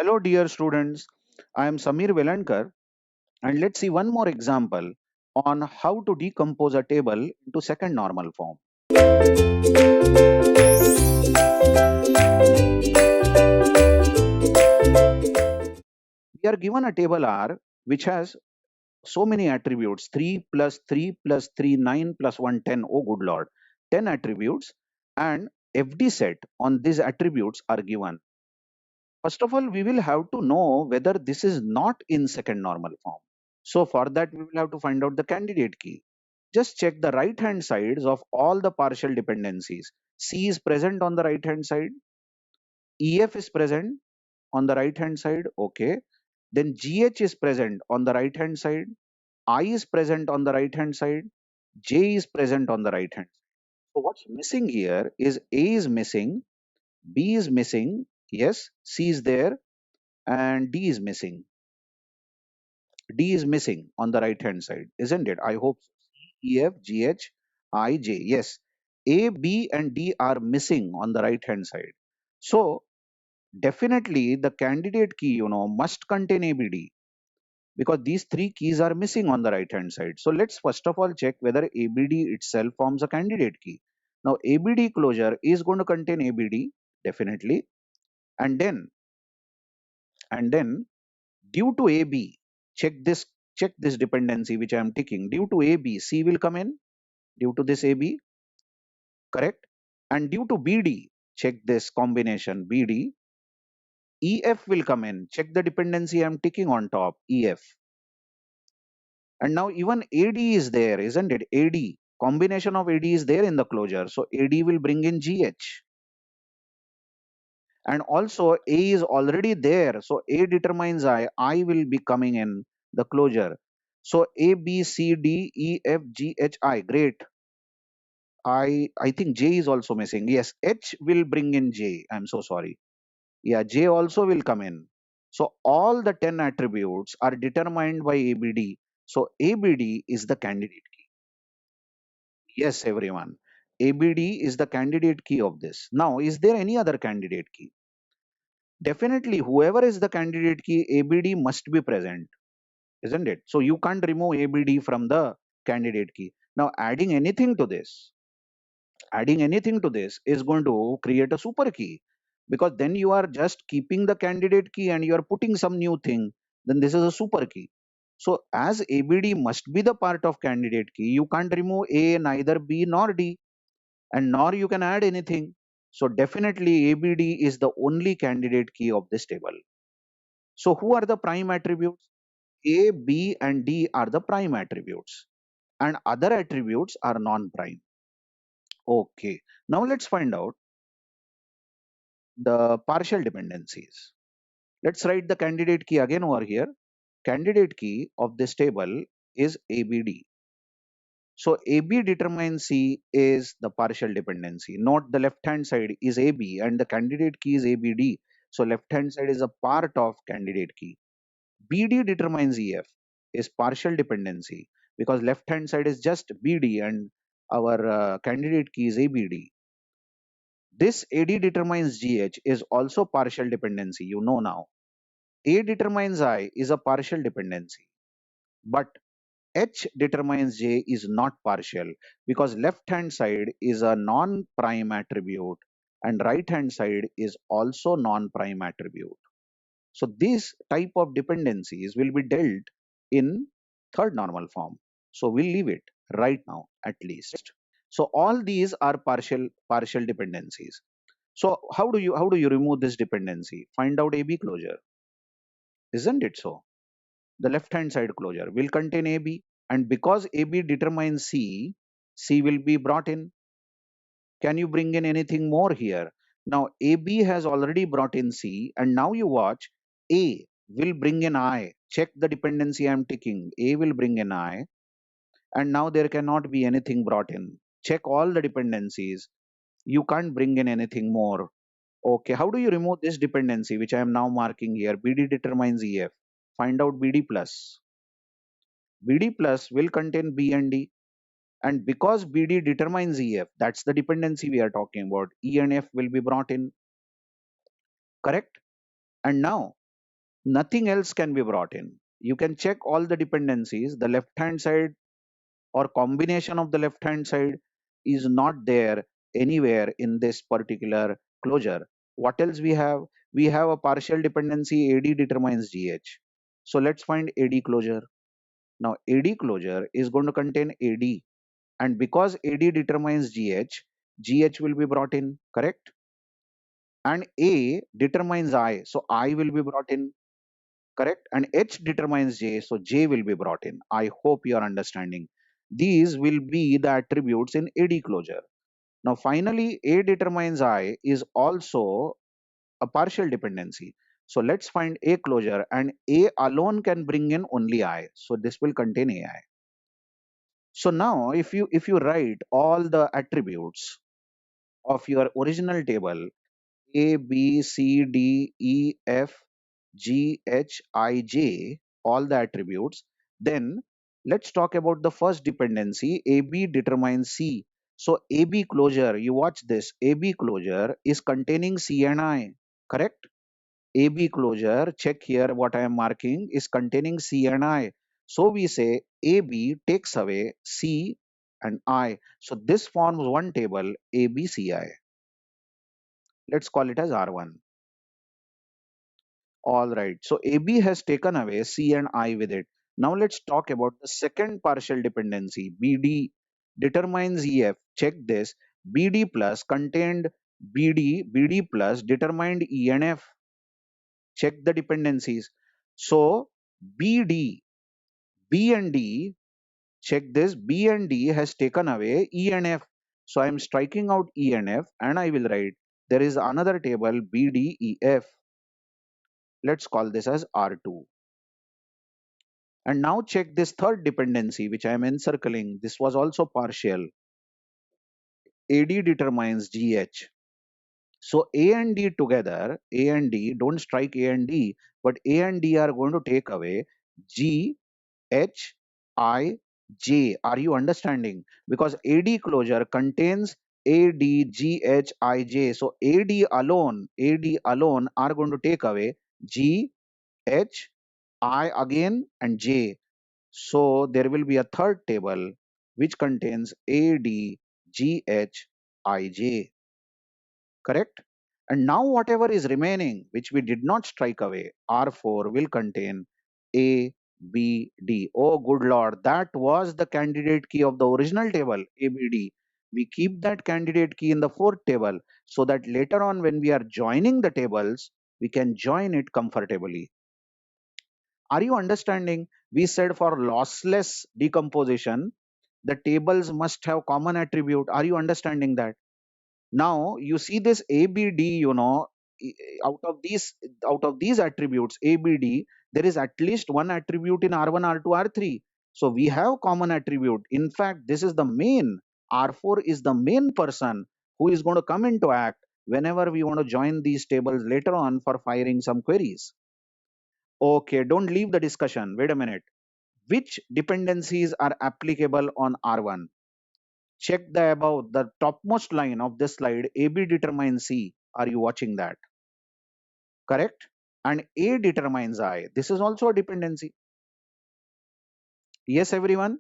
Hello, dear students. I am Samir Velankar, and let's see one more example on how to decompose a table into second normal form. We are given a table R which has so many attributes 3 plus 3 plus 3, 9 plus 1, 10. Oh, good lord, 10 attributes, and FD set on these attributes are given. First of all, we will have to know whether this is not in second normal form. So for that, we will have to find out the candidate key. Just check the right hand sides of all the partial dependencies. C is present on the right hand side. EF is present on the right hand side. Okay. Then GH is present on the right hand side. I is present on the right hand side. J is present on the right hand. So what's missing here is A is missing, B is missing. Yes, C is there, and D is missing. D is missing on the right hand side, isn't it? I hope so. C, E, F, G, H, I, J. Yes. A, B, and D are missing on the right hand side. So definitely the candidate key, must contain ABD because these three keys are missing on the right hand side. So let's first of all check whether ABD itself forms a candidate key. Now ABD closure is going to contain ABD definitely, and then due to AB, check this check this dependency which I am ticking. Due to AB, C will come in due to this AB, correct? And due to BD, check this combination BD, EF will come in. Check the dependency I'm ticking on top, EF. And now even AD is there, isn't it? AD, combination of AD is there in the closure. So AD will bring in GH. And also A is already there. So A determines I will be coming in the closure. So A, B, C, D, E, F, G, H, I. Great. I think J is also missing. Yes, H will bring in J. I'm so sorry. Yeah, J also will come in. So all the 10 attributes are determined by ABD. So ABD is the candidate key. Yes, everyone. ABD is the candidate key of this. Now, is there any other candidate key? Definitely, whoever is the candidate key, ABD must be present, isn't it? So you can't remove ABD from the candidate key. Now, adding anything to this is going to create a super key, because then you are just keeping the candidate key and you are putting some new thing. Then this is a super key. So as ABD must be the part of candidate key, you can't remove A, neither B nor D, and nor you can add anything. So definitely ABD is the only candidate key of this table. So who are the prime attributes? A, B, and D are the prime attributes, and other attributes are non-prime. Okay, now let's find out the partial dependencies. Let's write the candidate key again over here. Candidate key of this table is ABD. So AB determines C is the partial dependency. Note the left hand side is AB and the candidate key is ABD. So left hand side is a part of candidate key. BD determines EF is partial dependency because left hand side is just BD and our candidate key is ABD. This AD determines GH is also partial dependency. You know now. A determines I is a partial dependency, but H determines J is not partial because left hand side is a non-prime attribute and right hand side is also non-prime attribute. So these type of dependencies will be dealt in third normal form. So we'll leave it right now at least. So all these are partial dependencies. So how do you remove this dependency? Find out AB closure, isn't it so? The left hand side closure will contain AB, and because AB determines C, C will be brought in. Can you bring in anything more here? Now AB has already brought in C, and now you watch, A will bring in I. Check the dependency I'm ticking. A will bring in I, and now there cannot be anything brought in. Check all the dependencies. You can't bring in anything more. Okay, how do you remove this dependency which I am now marking here? BD determines EF. Find out BD plus. BD plus will contain B and D. And because BD determines EF, that's the dependency we are talking about. E and F will be brought in, correct? And now Nothing else can be brought in. You can check all the dependencies. The left hand side or combination of the left hand side is not there anywhere in this particular closure. What else we have? We have a partial dependency AD determines GH. So let's find AD closure. Now AD closure is going to contain AD, and because AD determines GH, GH will be brought in, correct? And A determines I, so I will be brought in, correct? And H determines J, so J will be brought in. I hope you are understanding. These will be the attributes in AD closure. Now finally, A determines I is also a partial dependency. So let's find A closure, and A alone can bring in only I. So this will contain AI. So now if you write all the attributes of your original table, A, B, C, D, E, F, G, H, I, J, all the attributes. Then let's talk about the first dependency, AB determines C. So AB closure, you watch this, AB closure is containing C and I, correct? AB closure, check here what I am marking, is containing C and I. So we say AB takes away C and I. So this forms one table, ABCI. Let's call it as R1. All right. So AB has taken away C and I with it. Now let's talk about the second partial dependency. BD determines EF. Check this. BD plus contained BD plus determined E and F. Check the dependencies. So BD, B and D, check this. B and D has taken away E and F. So I am striking out E and F and I will write there is another table BDEF. Let's call this as R2. And now check this third dependency, which I am encircling. This was also partial. AD determines GH. So A and D together, A and D, don't strike A and D, but A and D are going to take away G, H, I, J. Are you understanding? Because AD closure contains A, D, G, H, I, J. So AD alone are going to take away G, H, I again and J. So there will be a third table which contains A, D, G, H, I, J. Correct? And now whatever is remaining, which we did not strike away, R4 will contain A, B, D. Oh, good Lord, that was the candidate key of the original table, ABD. We keep that candidate key in the fourth table so that later on when we are joining the tables, we can join it comfortably. Are you understanding? We said for lossless decomposition, the tables must have common attribute. Are you understanding that? Now you see this ABD, out of these attributes, ABD, there is at least one attribute in R1, R2, R3. So we have common attribute. In fact, this is the main, R4 is the main person who is going to come into act whenever we want to join these tables later on for firing some queries. Okay, don't leave the discussion. Wait a minute. Which dependencies are applicable on R1? Check the above, the topmost line of this slide, AB determines C. Are you watching that? Correct? And A determines I. This is also a dependency. Yes, everyone?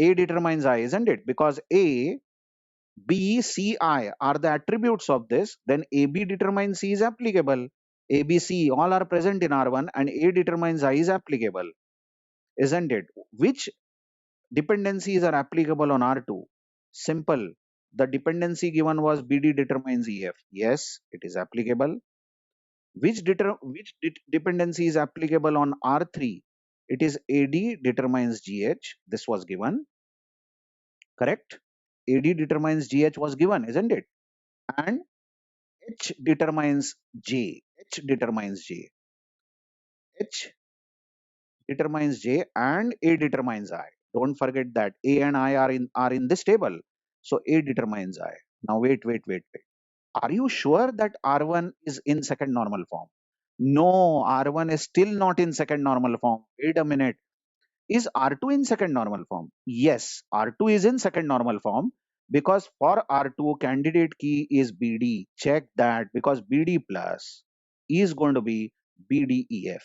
A determines I, isn't it? Because A, B, C, I are the attributes of this, then AB determines C is applicable. A, B, C all are present in R1 and A determines I is applicable, isn't it? Which dependencies are applicable on R2? Simple. The dependency given was BD determines EF. Yes, it is applicable. Which dependency is applicable on R3? It is AD determines GH. This was given. Correct? AD determines GH was given, isn't it? And H determines J. H determines J. H determines J and A determines I. Don't forget that A and I are in this table. So A determines I. Now wait. Are you sure that R1 is in second normal form? No, R1 is still not in second normal form. Wait a minute. Is R2 in second normal form? Yes, R2 is in second normal form because for R2 candidate key is BD. Check that because BD plus is going to be BDEF.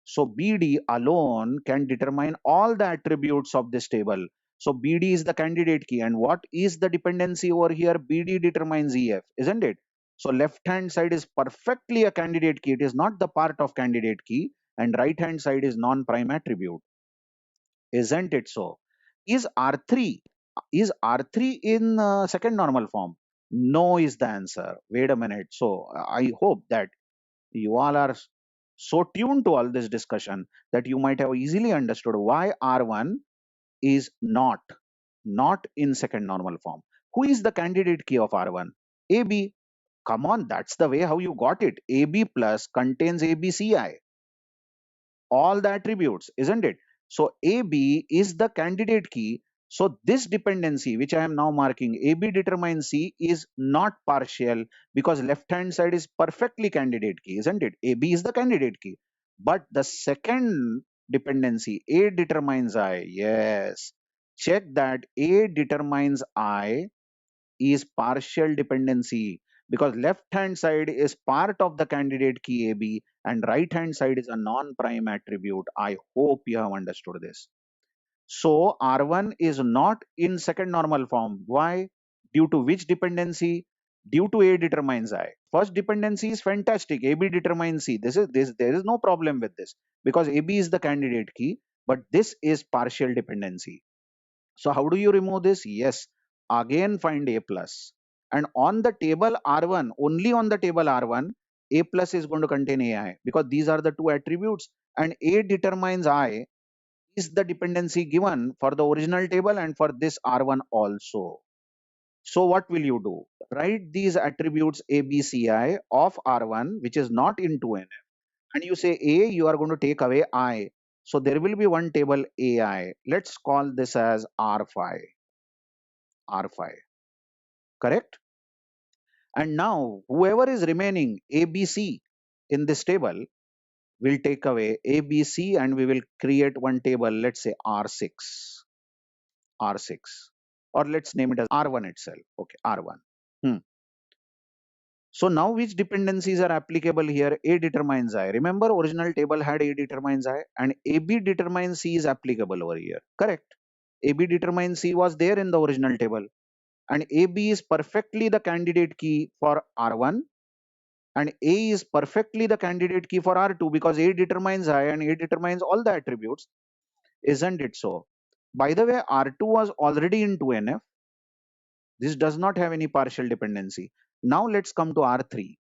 So BD alone can determine all the attributes of this table. So BD is the candidate key, and what is the dependency over here? BD determines EF, isn't it? So left hand side is perfectly a candidate key. It is not the part of candidate key, and right hand side is non-prime attribute, isn't it? So is R3 in second normal form? No is the answer. Wait a minute. So I hope that you all are so tuned to all this discussion that you might have easily understood why R1 is not in second normal form. Who is the candidate key of R1? AB. Come on, that's the way how you got it. AB plus contains ABCI, all the attributes, isn't it? So AB is the candidate key. So this dependency, which I am now marking, AB determines C, is not partial because left hand side is perfectly candidate key, isn't it? AB is the candidate key. But the second dependency, A determines I, yes. Check that A determines I is partial dependency because left hand side is part of the candidate key AB and right hand side is a non-prime attribute. I hope you have understood this. So R1 is not in second normal form. Why? Due to which dependency? Due to A determines I. First dependency is fantastic. AB determines C. There is no problem with this because AB is the candidate key, but this is partial dependency. So how do you remove this? Yes, again find A plus. And on the table R1, only on the table R1, A plus is going to contain AI because these are the two attributes and A determines I is the dependency given for the original table and for this R1 also. So what will you do? Write these attributes ABCI of R1, which is not in 2NF, and you say A, you are going to take away I. So there will be one table AI. Let's call this as R5. R5, correct? And now whoever is remaining ABC in this table will take away ABC and we will create one table, let's say R6, R6, or let's name it as R1 itself. Okay, R1. So now which dependencies are applicable here? A determines I. Remember original table had A determines I and AB determines C is applicable over here. Correct. AB determines C was there in the original table and AB is perfectly the candidate key for R1 and A is perfectly the candidate key for R2 because A determines I and A determines all the attributes, isn't it so? By the way, R2 was already in 2NF. This does not have any partial dependency. Now let's come to R3.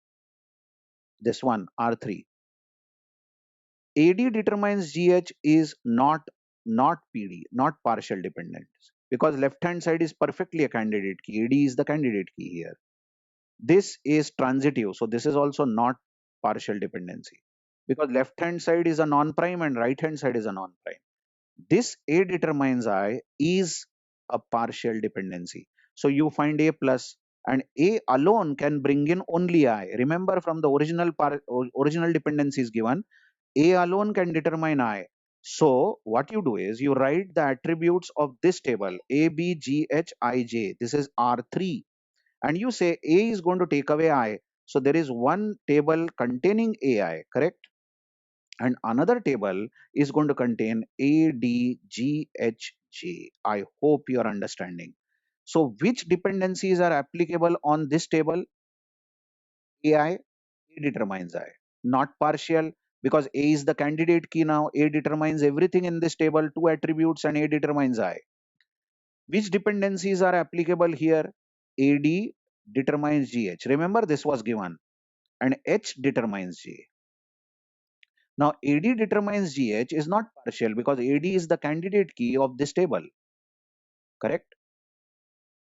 This one, R3. AD determines GH is not PD, not partial dependent because left hand side is perfectly a candidate key. AD is the candidate key here. This is transitive, so this is also not partial dependency because left hand side is a non-prime and right hand side is a non-prime. This A determines I is a partial dependency. So you find A plus and A alone can bring in only I. Remember from the original dependency is given, A alone can determine I. So what you do is you write the attributes of this table A, B, G, H, I, J. This is R3 and you say A is going to take away I. So there is one table containing AI, correct? And another table is going to contain A, D, G, H, J. I hope you are understanding. So which dependencies are applicable on this table? AI, A determines I. Not partial because A is the candidate key now. A determines everything in this table, two attributes and A determines I. Which dependencies are applicable here? AD determines GH. Remember this was given and H determines J. Now AD determines GH is not partial because AD is the candidate key of this table, correct?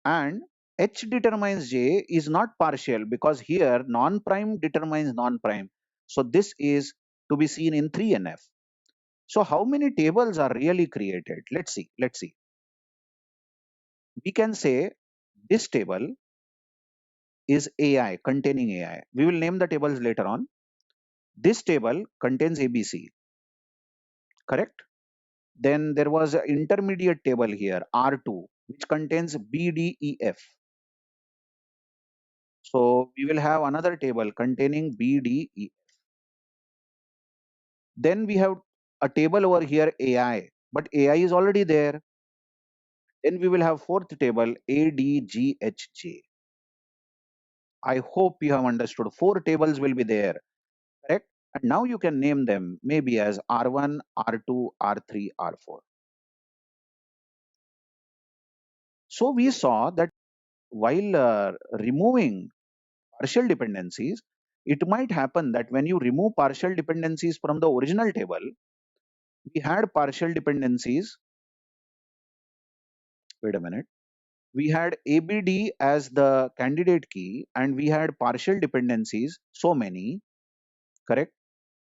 And H determines J is not partial because here non-prime determines non-prime. So this is to be seen in 3NF. So how many tables are really created? Let's see. We can say this table is AI, containing AI. We will name the tables later on. This table contains ABC, correct? Then there was an intermediate table here, R2, which contains BDEF. So we will have another table containing BDEF. Then we have a table over here, AI, but AI is already there. Then we will have fourth table, ADGHJ. I hope you have understood. Four tables will be there, correct? And now you can name them maybe as R1, R2, R3, R4. So we saw that while removing partial dependencies, it might happen that when you remove partial dependencies from the original table, we had partial dependencies. Wait a minute. We had ABD as the candidate key and we had partial dependencies, so many, correct?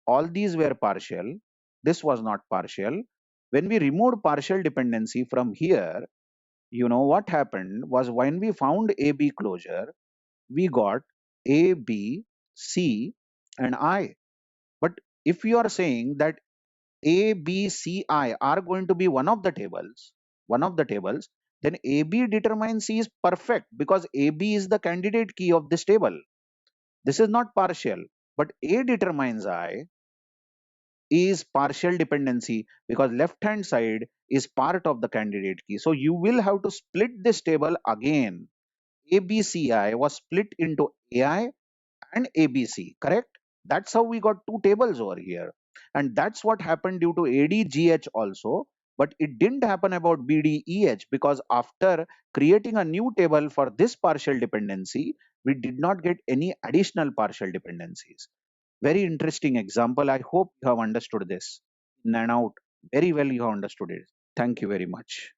All these were partial. This was not partial. When we removed partial dependency from here, you know what happened was when we found AB closure, we got A, B, C, and I. But if you are saying that A, B, C, I are going to be one of the tables, then AB determines C is perfect because AB is the candidate key of this table. This is not partial, but A determines I is partial dependency because left hand side is part of the candidate key. So you will have to split this table again. ABCI was split into AI and ABC, correct? That's how we got two tables over here. And that's what happened due to ADGH also. But it didn't happen about BDEH because after creating a new table for this partial dependency, we did not get any additional partial dependencies. Very interesting example. I hope you have understood this in and out. Very well, you have understood it. Thank you very much.